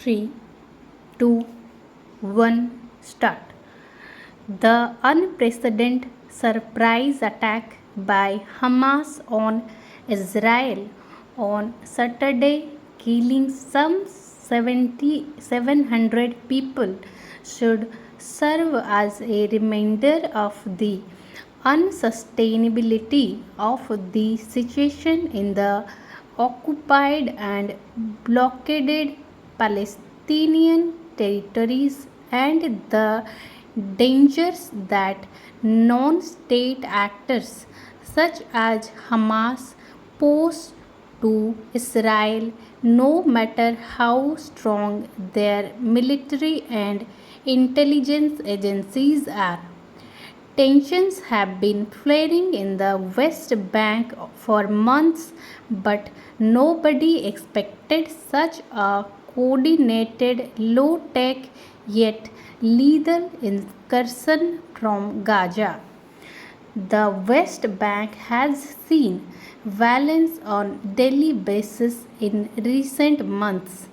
3, 2, 1, start. The unprecedented surprise attack by Hamas on Israel on Saturday, killing some 700 people, should serve as a reminder of the unsustainability of the situation in the occupied and blockaded Palestinian territories and the dangers that non state actors such as Hamas pose to Israel, no matter how strong their military and intelligence agencies are. Tensions have been flaring in the West Bank for months, but nobody expected such a coordinated, low tech yet lethal incursion from Gaza. The West Bank has seen violence on daily basis in recent months.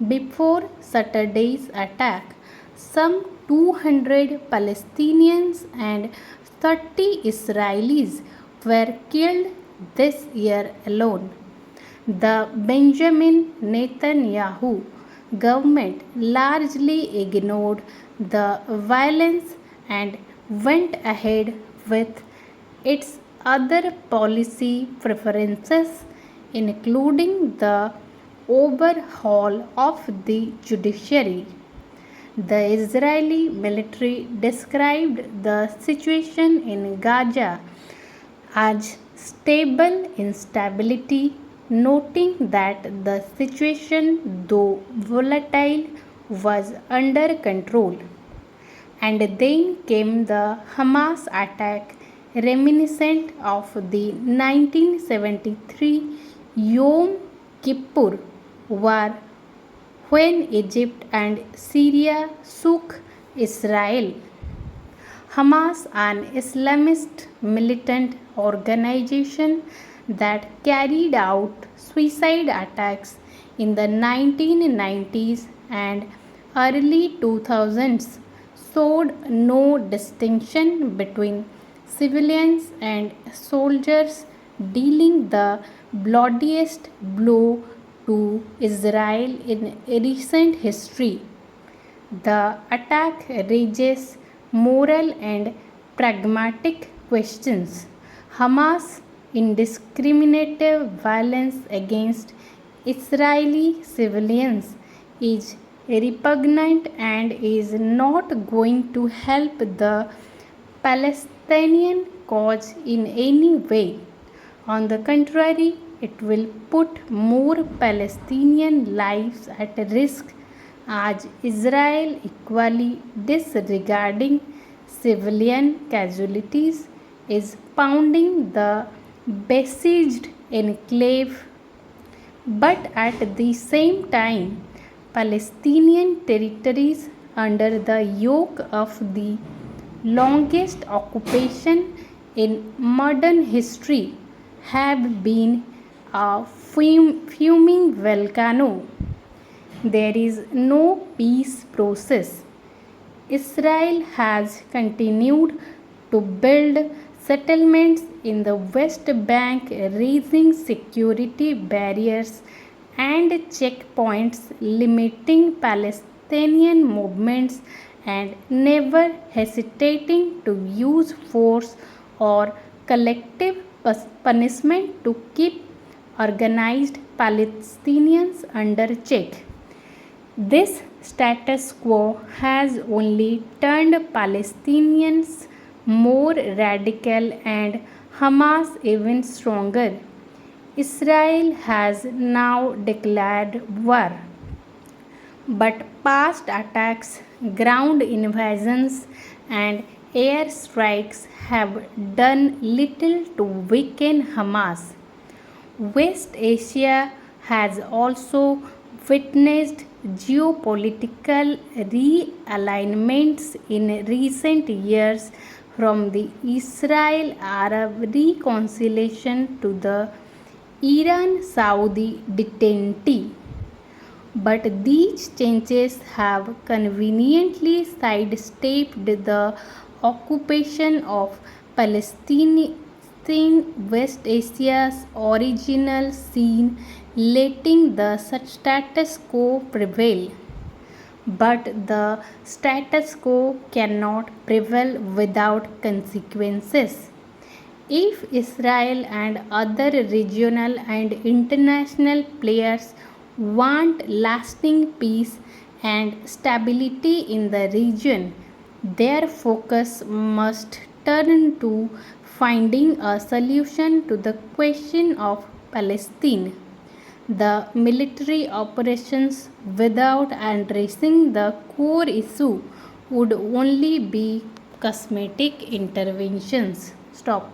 Before Saturday's attack, some 200 Palestinians and 30 Israelis were killed this year alone. The Benjamin Netanyahu government largely ignored the violence and went ahead with its other policy preferences, including the overhaul of the judiciary. The Israeli military described the situation in Gaza as stable instability, noting that the situation, though volatile, was under control. And then came the Hamas attack, reminiscent of the 1973 Yom Kippur War, when Egypt and Syria shook Israel. Hamas, an Islamist militant organization that carried out suicide attacks in the 1990s and early 2000s, showed no distinction between civilians and soldiers, dealing the bloodiest blow to Israel in recent history. The attack raises moral and pragmatic questions. Hamas' indiscriminate violence against Israeli civilians is repugnant and is not going to help the Palestinian cause in any way. On the contrary, it will put more Palestinian lives at risk, as Israel, equally disregarding civilian casualties, is pounding the besieged enclave. But at the same time, Palestinian territories under the yoke of the longest occupation in modern history have been a fuming volcano. There is no peace process. Israel has continued to build settlements in the West Bank, raising security barriers and checkpoints limiting Palestinian movements, and never hesitating to use force or collective punishment to keep organized Palestinians under check. This status quo has only turned Palestinians more radical and Hamas even stronger. Israel has now declared war, but past attacks, ground invasions, and air strikes have done little to weaken Hamas. West Asia has also witnessed geopolitical realignments in recent years, from the Israel Arab reconciliation to the Iran Saudi detente. But these changes have conveniently sidestepped the occupation of Palestine, West Asia's original scene, letting the status quo prevail. But the status quo cannot prevail without consequences. If Israel and other regional and international players want lasting peace and stability in the region, their focus must turn to finding a solution to the question of Palestine. The military operations without addressing the core issue would only be cosmetic interventions. Stop.